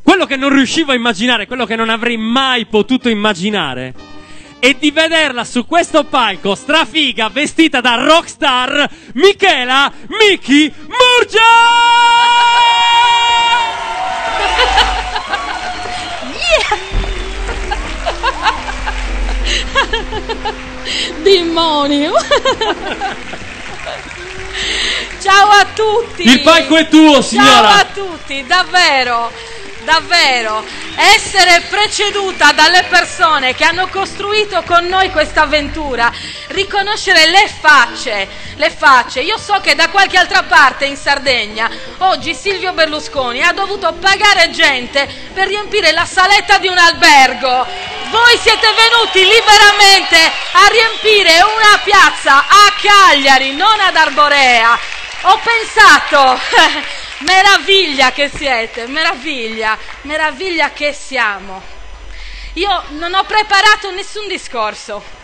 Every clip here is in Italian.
quello che non riuscivo a immaginare, quello che non avrei mai potuto immaginare, è di vederla su questo palco strafiga, vestita da rockstar, Michela Miki Murgia! Demonio! Ciao a tutti! Il palco è tuo, signora! Ciao a tutti, davvero, davvero. Essere preceduta dalle persone che hanno costruito con noi questa avventura, riconoscere le facce. Io so che da qualche altra parte in Sardegna oggi Silvio Berlusconi ha dovuto pagare gente per riempire la saletta di un albergo. Voi siete venuti liberamente a riempire una piazza a Cagliari, non ad Arborea. Ho pensato, meraviglia che siete, meraviglia che siamo. Io non ho preparato nessun discorso.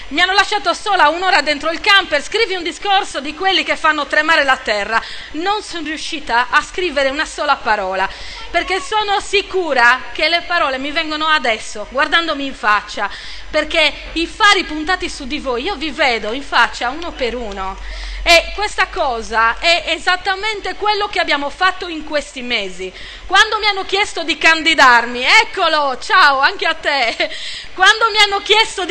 Mi hanno lasciato sola un'ora dentro il camper, scrivi un discorso di quelli che fanno tremare la terra. Non sono riuscita a scrivere una sola parola, perché sono sicura che le parole mi vengono adesso, guardandomi in faccia, perché i fari puntati su di voi, io vi vedo in faccia uno per uno. E questa cosa è esattamente quello che abbiamo fatto in questi mesi. Quando mi hanno chiesto di candidarmi, eccolo, ciao, anche a te. Quando mi hanno chiesto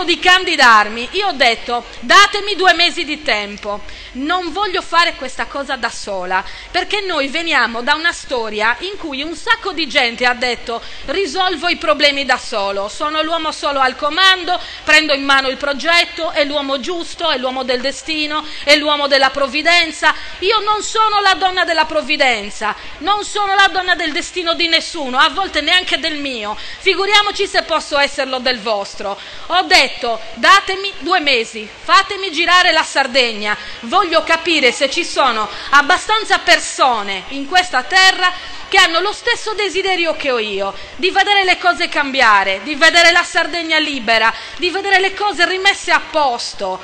di candidarmi, io ho detto, datemi 2 mesi di tempo. Non voglio fare questa cosa da sola, perché noi veniamo da una storia in cui un sacco di gente ha detto risolvo i problemi da solo, sono l'uomo solo al comando, prendo in mano il progetto, è l'uomo giusto, è l'uomo del destino, è l'uomo della provvidenza. Io non sono la donna della provvidenza, non sono la donna del destino di nessuno, a volte neanche del mio, figuriamoci se posso esserlo del vostro. Ho detto datemi 2 mesi, fatemi girare la Sardegna, voglio capire se ci sono abbastanza persone in questa terra che hanno lo stesso desiderio che ho io, di vedere le cose cambiare, di vedere la Sardegna libera, di vedere le cose rimesse a posto.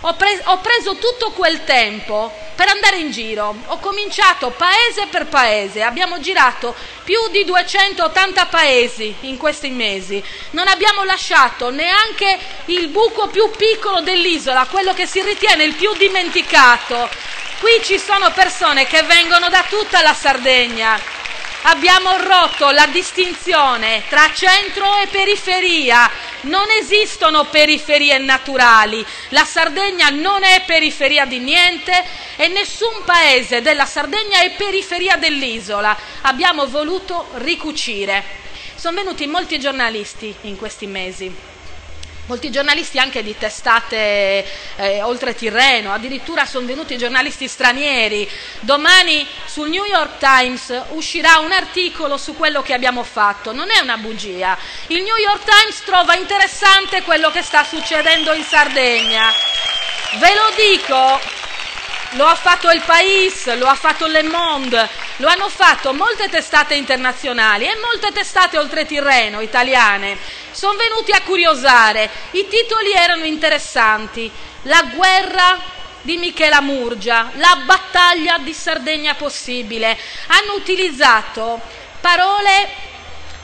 Ho preso tutto quel tempo per andare in giro, ho cominciato paese per paese, abbiamo girato più di 280 paesi in questi mesi, non abbiamo lasciato neanche il buco più piccolo dell'isola, quello che si ritiene il più dimenticato. Qui ci sono persone che vengono da tutta la Sardegna. Abbiamo rotto la distinzione tra centro e periferia. Non esistono periferie naturali. La Sardegna non è periferia di niente e nessun paese della Sardegna è periferia dell'isola. Abbiamo voluto ricucire. Sono venuti molti giornalisti in questi mesi. Molti giornalisti anche di testate oltre Tirreno, addirittura sono venuti giornalisti stranieri. Domani sul New York Times uscirà un articolo su quello che abbiamo fatto, non è una bugia. Il New York Times trova interessante quello che sta succedendo in Sardegna. Ve lo dico, lo ha fatto El País, lo ha fatto Le Monde, lo hanno fatto molte testate internazionali e molte testate oltre Tirreno, italiane. Sono venuti a curiosare, i titoli erano interessanti, la guerra di Michela Murgia, la battaglia di Sardegna possibile, hanno utilizzato parole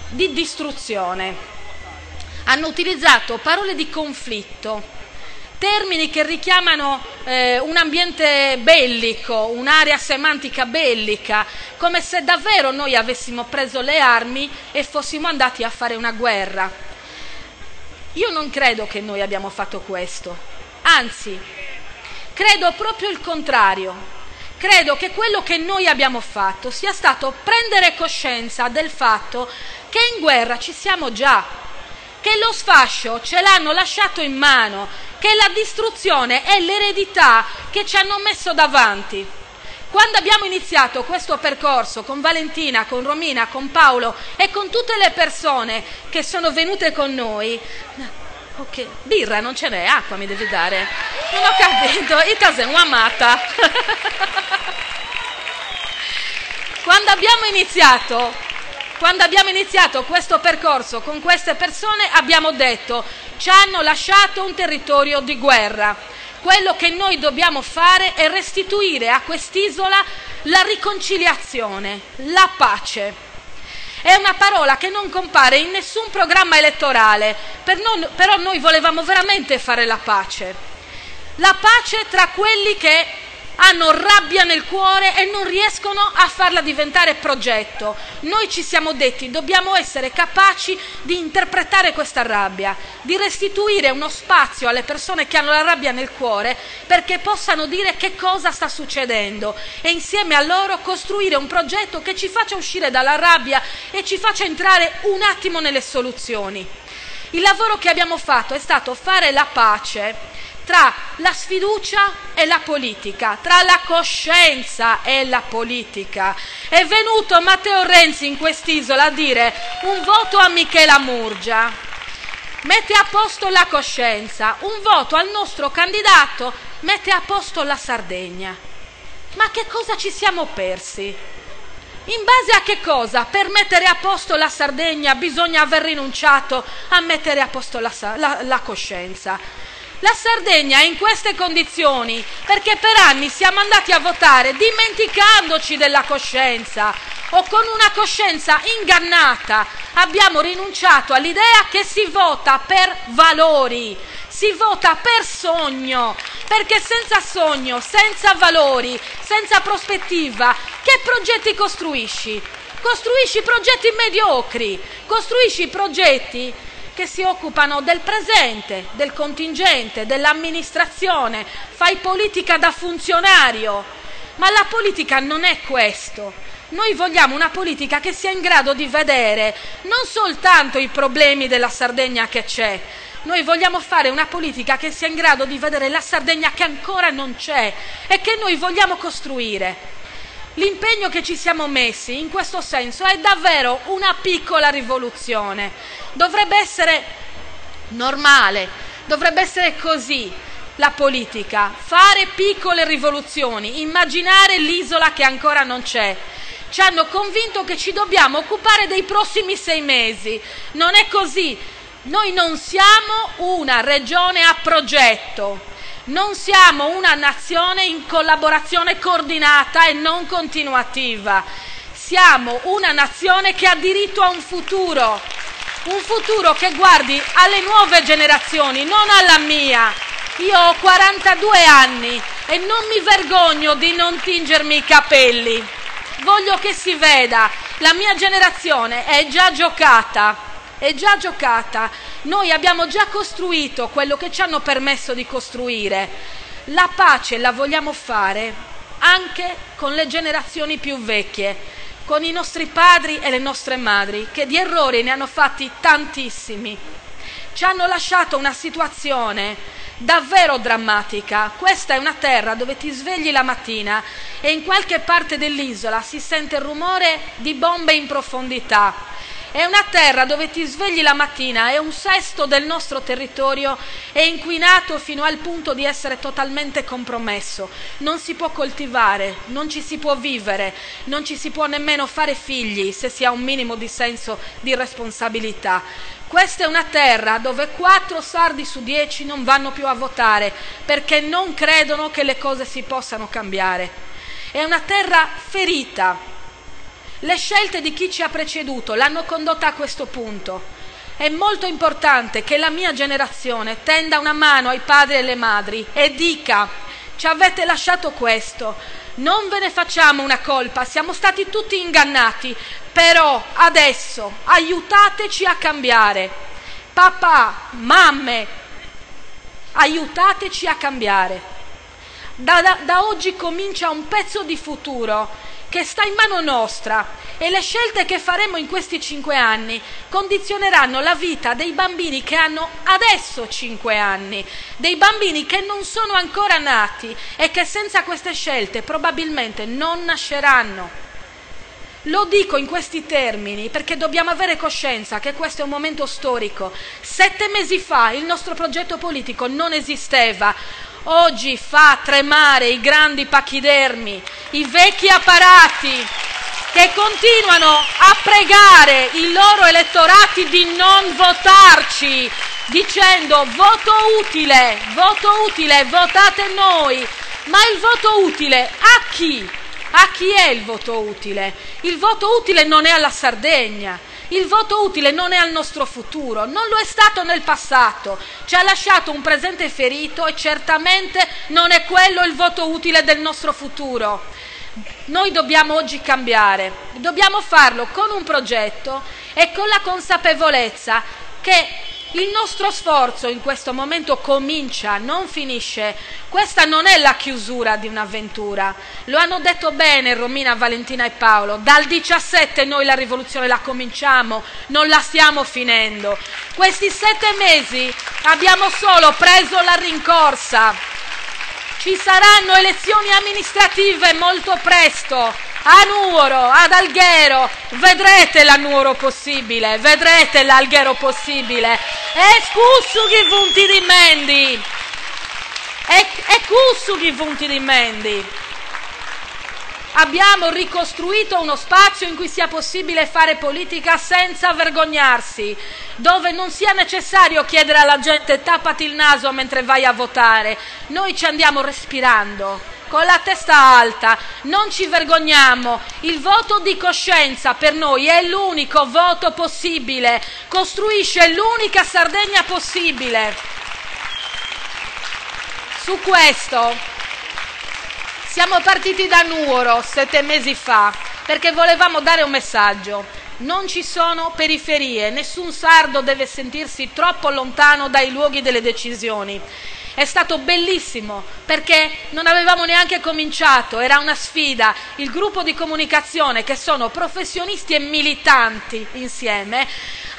di distruzione, hanno utilizzato parole di conflitto, termini che richiamano un ambiente bellico, un'area semantica bellica, come se davvero noi avessimo preso le armi e fossimo andati a fare una guerra. Io non credo che noi abbiamo fatto questo, anzi, credo proprio il contrario. Credo che quello che noi abbiamo fatto sia stato prendere coscienza del fatto che in guerra ci siamo già, che lo sfascio ce l'hanno lasciato in mano, che la distruzione è l'eredità che ci hanno messo davanti. Quando abbiamo iniziato questo percorso con Valentina, con Romina, con Paolo e con tutte le persone che sono venute con noi, ok, birra non ce n'è, acqua mi devi dare, non ho capito, ita sei una matta. Quando abbiamo iniziato questo percorso con queste persone abbiamo detto ci hanno lasciato un territorio di guerra. Quello che noi dobbiamo fare è restituire a quest'isola la riconciliazione, la pace. È una parola che non compare in nessun programma elettorale, però noi volevamo veramente fare la pace. La pace tra quelli che hanno rabbia nel cuore e non riescono a farla diventare progetto. Noi ci siamo detti, dobbiamo essere capaci di interpretare questa rabbia, di restituire uno spazio alle persone che hanno la rabbia nel cuore perché possano dire che cosa sta succedendo e insieme a loro costruire un progetto che ci faccia uscire dalla rabbia e ci faccia entrare un attimo nelle soluzioni. Il lavoro che abbiamo fatto è stato fare la pace tra la sfiducia e la politica, tra la coscienza e la politica. È venuto Matteo Renzi in quest'isola a dire un voto a Michela Murgia, mette a posto la coscienza, un voto al nostro candidato mette a posto la Sardegna. Ma che cosa ci siamo persi? In base a che cosa? Per mettere a posto la Sardegna bisogna aver rinunciato a mettere a posto la coscienza. La Sardegna è in queste condizioni perché per anni siamo andati a votare dimenticandoci della coscienza o con una coscienza ingannata. Abbiamo rinunciato all'idea che si vota per valori, si vota per sogno, perché senza sogno, senza valori, senza prospettiva, che progetti costruisci? Costruisci progetti mediocri, costruisci progetti che si occupano del presente, del contingente, dell'amministrazione, fai politica da funzionario, ma la politica non è questo. Noi vogliamo una politica che sia in grado di vedere non soltanto i problemi della Sardegna che c'è, noi vogliamo fare una politica che sia in grado di vedere la Sardegna che ancora non c'è e che noi vogliamo costruire. L'impegno che ci siamo messi in questo senso è davvero una piccola rivoluzione. Dovrebbe essere normale, dovrebbe essere così la politica, fare piccole rivoluzioni, immaginare l'isola che ancora non c'è. Ci hanno convinto che ci dobbiamo occupare dei prossimi 6 mesi. Non è così. Noi non siamo una regione a progetto. Non siamo una nazione in collaborazione coordinata e non continuativa. Siamo una nazione che ha diritto a un futuro che guardi alle nuove generazioni, non alla mia. Io ho 42 anni e non mi vergogno di non tingermi i capelli. Voglio che si veda, la mia generazione è già giocata. Noi abbiamo già costruito quello che ci hanno permesso di costruire. La pace la vogliamo fare anche con le generazioni più vecchie, con i nostri padri e le nostre madri, che di errori ne hanno fatti tantissimi. Ci hanno lasciato una situazione davvero drammatica. Questa è una terra dove ti svegli la mattina e in qualche parte dell'isola si sente il rumore di bombe in profondità. È una terra dove ti svegli la mattina e 1/6 del nostro territorio è inquinato fino al punto di essere totalmente compromesso. Non si può coltivare, non ci si può vivere, non ci si può nemmeno fare figli se si ha un minimo di senso di responsabilità. Questa è una terra dove 4 sardi su 10 non vanno più a votare perché non credono che le cose si possano cambiare. È una terra ferita. Le scelte di chi ci ha preceduto l'hanno condotta a questo punto. È molto importante che la mia generazione tenda una mano ai padri e alle madri e dica: ci avete lasciato questo, non ve ne facciamo una colpa, siamo stati tutti ingannati, però adesso aiutateci a cambiare. Papà, mamme, aiutateci a cambiare. Da oggi comincia un pezzo di futuro che sta in mano nostra e le scelte che faremo in questi 5 anni condizioneranno la vita dei bambini che hanno adesso 5 anni, dei bambini che non sono ancora nati e che senza queste scelte probabilmente non nasceranno. Lo dico in questi termini perché dobbiamo avere coscienza che questo è un momento storico. 7 mesi fa il nostro progetto politico non esisteva. Oggi fa tremare i grandi pachidermi, i vecchi apparati che continuano a pregare i loro elettorati di non votarci, dicendo voto utile, votate noi. Ma il voto utile a chi? A chi è il voto utile? Il voto utile non è alla Sardegna, il voto utile non è al nostro futuro, non lo è stato nel passato, ci ha lasciato un presente ferito e certamente non è quello il voto utile del nostro futuro. Noi dobbiamo oggi cambiare, dobbiamo farlo con un progetto e con la consapevolezza che il nostro sforzo in questo momento comincia, non finisce. Questa non è la chiusura di un'avventura. Lo hanno detto bene Romina, Valentina e Paolo. Dal 17 noi la rivoluzione la cominciamo, non la stiamo finendo. Questi 7 mesi abbiamo solo preso la rincorsa. Ci saranno elezioni amministrative molto presto. A Nuoro, ad Alghero, vedrete la Nuoro possibile, vedrete l'Alghero possibile. E cussughi vunti di Mendi. E cussughi vunti di Mendi. Abbiamo ricostruito uno spazio in cui sia possibile fare politica senza vergognarsi, dove non sia necessario chiedere alla gente tappati il naso mentre vai a votare. Noi ci andiamo respirando, con la testa alta, non ci vergogniamo. Il voto di coscienza per noi è l'unico voto possibile, costruisce l'unica Sardegna possibile. Su questo siamo partiti da Nuoro 7 mesi fa perché volevamo dare un messaggio. Non ci sono periferie, nessun sardo deve sentirsi troppo lontano dai luoghi delle decisioni. È stato bellissimo perché non avevamo neanche cominciato, era una sfida. Il gruppo di comunicazione, che sono professionisti e militanti insieme,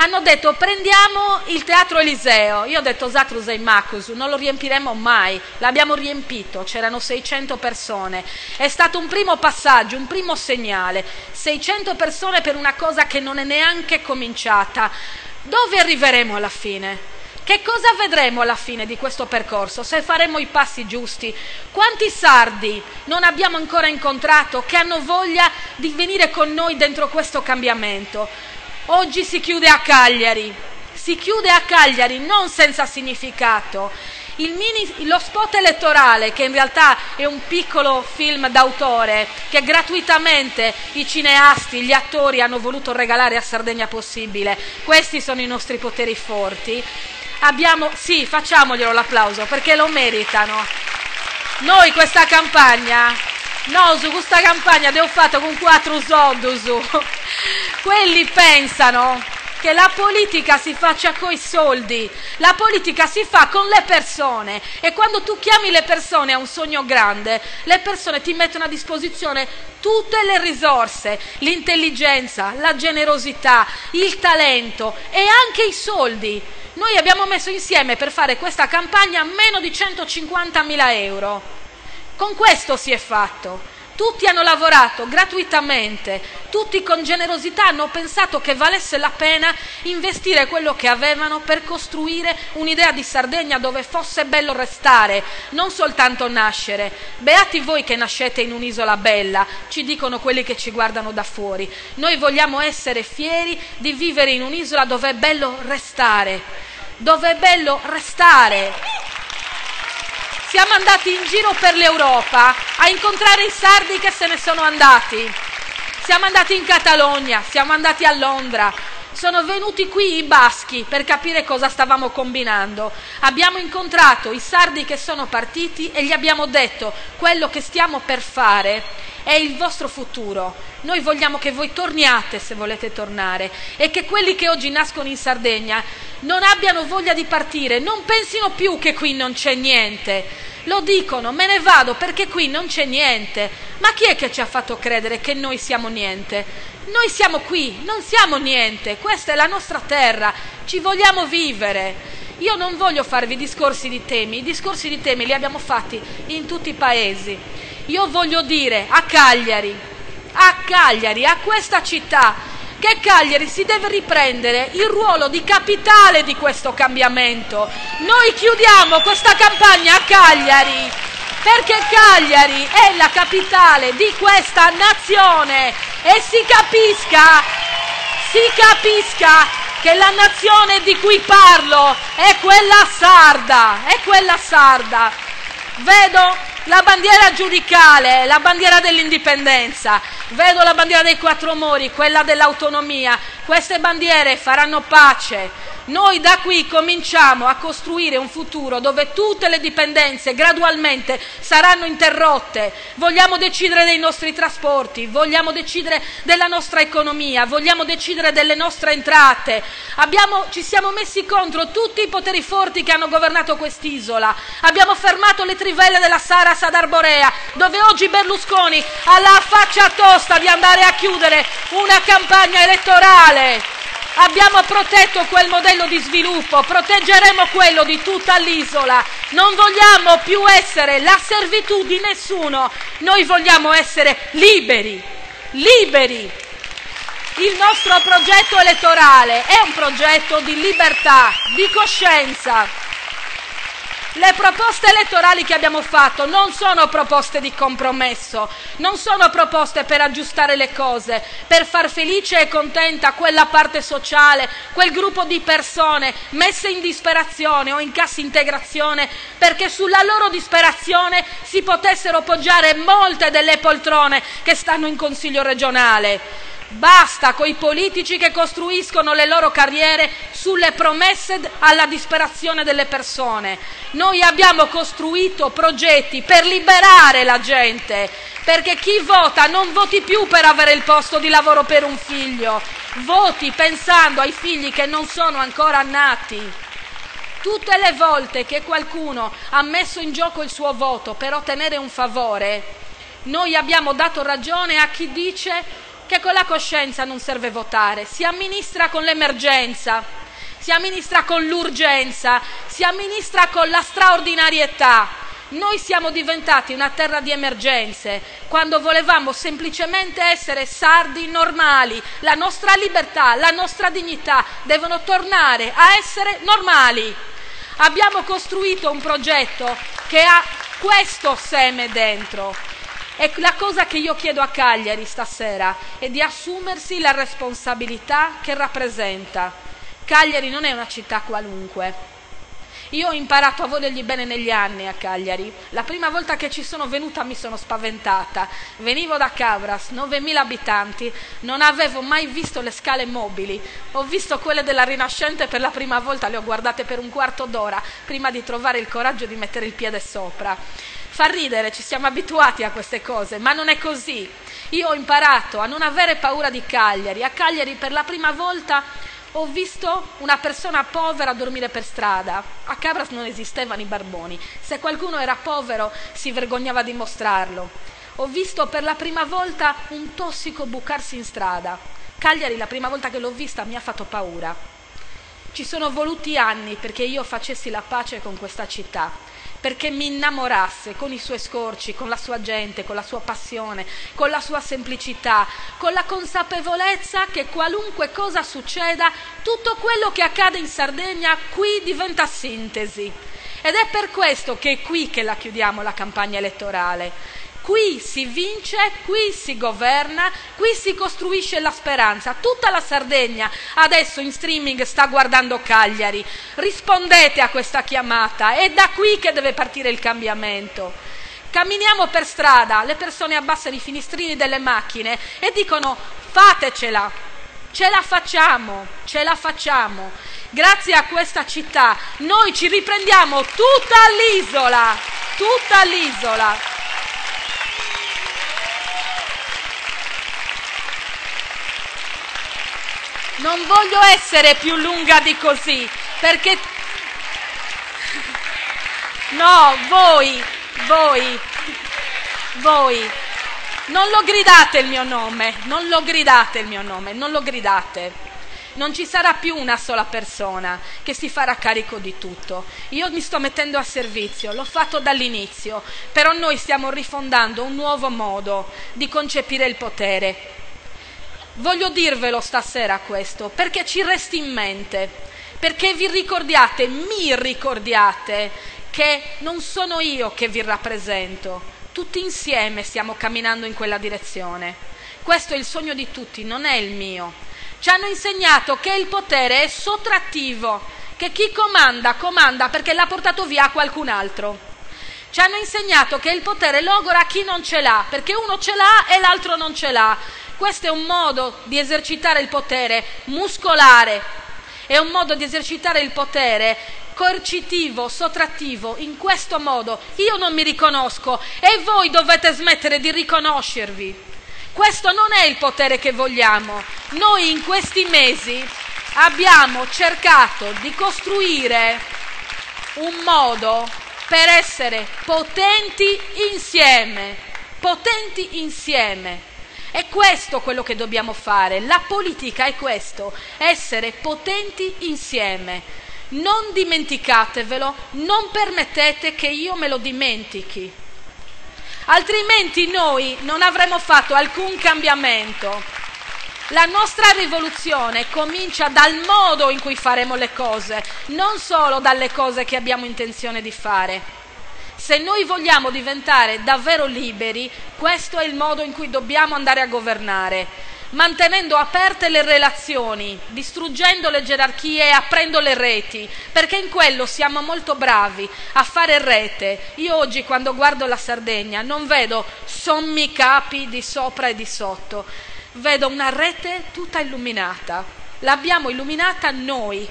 hanno detto prendiamo il Teatro Eliseo. Io ho detto Zatrusei Makus, non lo riempiremo mai, l'abbiamo riempito, c'erano 600 persone. È stato un primo passaggio, un primo segnale, 600 persone per una cosa che non è neanche cominciata. Dove arriveremo alla fine? Che cosa vedremo alla fine di questo percorso, se faremo i passi giusti? Quanti sardi non abbiamo ancora incontrato che hanno voglia di venire con noi dentro questo cambiamento? Oggi si chiude a Cagliari non senza significato. Lo spot elettorale, che in realtà è un piccolo film d'autore che gratuitamente i cineasti, gli attori hanno voluto regalare a Sardegna Possibile. Questi sono i nostri poteri forti. Sì, facciamoglielo l'applauso perché lo meritano. Noi questa campagna abbiamo fatto con 4 soldi. Quelli pensano che la politica si faccia coi soldi, la politica si fa con le persone, e quando tu chiami le persone a un sogno grande, le persone ti mettono a disposizione tutte le risorse, l'intelligenza, la generosità, il talento e anche i soldi. Noi abbiamo messo insieme per fare questa campagna meno di 150.000 euro. Con questo si è fatto. Tutti hanno lavorato gratuitamente, tutti con generosità hanno pensato che valesse la pena investire quello che avevano per costruire un'idea di Sardegna dove fosse bello restare, non soltanto nascere. Beati voi che nascete in un'isola bella, ci dicono quelli che ci guardano da fuori. Noi vogliamo essere fieri di vivere in un'isola dove è bello restare, dove è bello restare. Siamo andati in giro per l'Europa a incontrare i sardi che se ne sono andati. Siamo andati in Catalogna, siamo andati a Londra. Sono venuti qui i baschi per capire cosa stavamo combinando. Abbiamo incontrato i sardi che sono partiti e gli abbiamo detto: quello che stiamo per fare è il vostro futuro. Noi vogliamo che voi torniate se volete tornare e che quelli che oggi nascono in Sardegna non abbiano voglia di partire, non pensino più che qui non c'è niente. Lo dicono, me ne vado perché qui non c'è niente. Ma chi è che ci ha fatto credere che noi siamo niente? Noi siamo qui, non siamo niente, questa è la nostra terra, ci vogliamo vivere. Io non voglio farvi discorsi di temi, i discorsi di temi li abbiamo fatti in tutti i paesi. Io voglio dire a Cagliari, a questa città, che Cagliari si deve riprendere il ruolo di capitale di questo cambiamento. Noi chiudiamo questa campagna a Cagliari, perché Cagliari è la capitale di questa nazione e si capisca che la nazione di cui parlo è quella sarda, Vedo la bandiera giudicale, la bandiera dell'indipendenza, vedo la bandiera dei quattro mori, quella dell'autonomia. Queste bandiere faranno pace. Noi da qui cominciamo a costruire un futuro dove tutte le dipendenze gradualmente saranno interrotte. Vogliamo decidere dei nostri trasporti, vogliamo decidere della nostra economia, vogliamo decidere delle nostre entrate. Ci siamo messi contro tutti i poteri forti che hanno governato quest'isola. Abbiamo fermato le trivelle della Sahara Sadarborea, dove oggi Berlusconi ha la faccia tosta di andare a chiudere una campagna elettorale. Abbiamo protetto quel modello di sviluppo, proteggeremo quello di tutta l'isola. Non vogliamo più essere la servitù di nessuno, noi vogliamo essere liberi, liberi. Il nostro progetto elettorale è un progetto di libertà, di coscienza. Le proposte elettorali che abbiamo fatto non sono proposte di compromesso, non sono proposte per aggiustare le cose, per far felice e contenta quella parte sociale, quel gruppo di persone messe in disperazione o in cassa integrazione, perché sulla loro disperazione si potessero poggiare molte delle poltrone che stanno in Consiglio regionale. Basta coi politici che costruiscono le loro carriere sulle promesse alla disperazione delle persone. Noi abbiamo costruito progetti per liberare la gente, perché chi vota non voti più per avere il posto di lavoro per un figlio, voti pensando ai figli che non sono ancora nati. Tutte le volte che qualcuno ha messo in gioco il suo voto per ottenere un favore, noi abbiamo dato ragione a chi dice che con la coscienza non serve votare, si amministra con l'emergenza, si amministra con l'urgenza, si amministra con la straordinarietà. Noi siamo diventati una terra di emergenze quando volevamo semplicemente essere sardi normali. La nostra libertà, la nostra dignità devono tornare a essere normali. Abbiamo costruito un progetto che ha questo seme dentro. E la cosa che io chiedo a Cagliari stasera è di assumersi la responsabilità che rappresenta. Cagliari non è una città qualunque. Io ho imparato a volergli bene negli anni a Cagliari. La prima volta che ci sono venuta mi sono spaventata. Venivo da Cabras, 9.000 abitanti, non avevo mai visto le scale mobili. Ho visto quelle della Rinascente per la prima volta, le ho guardate per un quarto d'ora prima di trovare il coraggio di mettere il piede sopra. Fa ridere, ci siamo abituati a queste cose, ma non è così. Io ho imparato a non avere paura di Cagliari. A Cagliari per la prima volta ho visto una persona povera dormire per strada. A Cabras non esistevano i barboni. Se qualcuno era povero si vergognava di mostrarlo. Ho visto per la prima volta un tossico bucarsi in strada. Cagliari la prima volta che l'ho vista mi ha fatto paura. Ci sono voluti anni perché io facessi la pace con questa città, perché mi innamorasse con i suoi scorci, con la sua gente, con la sua passione, con la sua semplicità, con la consapevolezza che qualunque cosa succeda, tutto quello che accade in Sardegna qui diventa sintesi. Ed è per questo che è qui che la chiudiamo la campagna elettorale. Qui si vince, qui si governa, qui si costruisce la speranza. Tutta la Sardegna adesso in streaming sta guardando Cagliari. Rispondete a questa chiamata, è da qui che deve partire il cambiamento. Camminiamo per strada, le persone abbassano i finestrini delle macchine e dicono fatecela, ce la facciamo, ce la facciamo. Grazie a questa città noi ci riprendiamo tutta l'isola, tutta l'isola. Non voglio essere più lunga di così, perché... No, voi, non lo gridate il mio nome, non lo gridate il mio nome, non lo gridate. Non ci sarà più una sola persona che si farà carico di tutto. Io mi sto mettendo a servizio, l'ho fatto dall'inizio, però noi stiamo rifondando un nuovo modo di concepire il potere. Voglio dirvelo stasera questo, perché ci resti in mente, perché vi ricordiate, mi ricordiate che non sono io che vi rappresento, tutti insieme stiamo camminando in quella direzione. Questo è il sogno di tutti, non è il mio. Ci hanno insegnato che il potere è sottrattivo, che chi comanda, comanda perché l'ha portato via a qualcun altro. Ci hanno insegnato che il potere logora chi non ce l'ha, perché uno ce l'ha e l'altro non ce l'ha. Questo è un modo di esercitare il potere muscolare, è un modo di esercitare il potere coercitivo, sottrattivo. In questo modo io non mi riconosco e voi dovete smettere di riconoscervi. Questo non è il potere che vogliamo. Noi in questi mesi abbiamo cercato di costruire un modo per essere potenti insieme, potenti insieme. È questo quello che dobbiamo fare. La politica è questo, essere potenti insieme. Non dimenticatevelo, non permettete che io me lo dimentichi. Altrimenti noi non avremo fatto alcun cambiamento. La nostra rivoluzione comincia dal modo in cui faremo le cose, non solo dalle cose che abbiamo intenzione di fare. Se noi vogliamo diventare davvero liberi, questo è il modo in cui dobbiamo andare a governare, mantenendo aperte le relazioni, distruggendo le gerarchie e aprendo le reti, perché in quello siamo molto bravi, a fare rete. Io oggi quando guardo la Sardegna non vedo sommi capi di sopra e di sotto, vedo una rete tutta illuminata. L'abbiamo illuminata noi,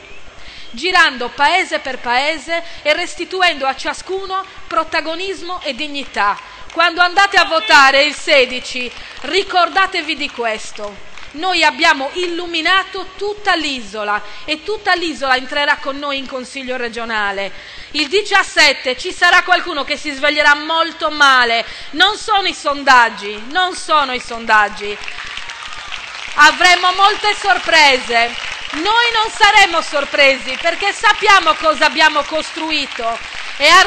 girando paese per paese e restituendo a ciascuno protagonismo e dignità. Quando andate a votare il 16, ricordatevi di questo. Noi abbiamo illuminato tutta l'isola e tutta l'isola entrerà con noi in Consiglio regionale. Il 17 ci sarà qualcuno che si sveglierà molto male. Non sono i sondaggi, non sono i sondaggi. Avremo molte sorprese. Noi non saremo sorpresi perché sappiamo cosa abbiamo costruito. E ha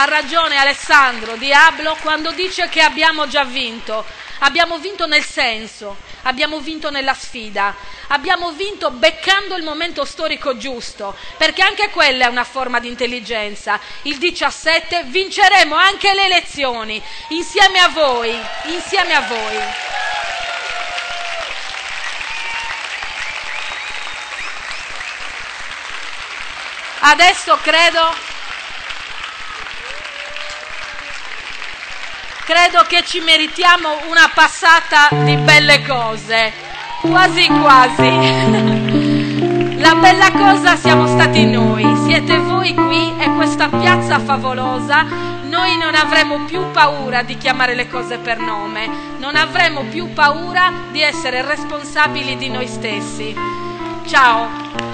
ragione Alessandro Diablo quando dice che abbiamo già vinto. Abbiamo vinto nel senso, abbiamo vinto nella sfida, abbiamo vinto beccando il momento storico giusto, perché anche quella è una forma di intelligenza. Il 17 vinceremo anche le elezioni, insieme a voi, insieme a voi. Adesso credo che ci meritiamo una passata di belle cose, quasi quasi. La bella cosa siamo stati noi, siete voi qui e questa piazza favolosa. Noi non avremo più paura di chiamare le cose per nome, non avremo più paura di essere responsabili di noi stessi. Ciao.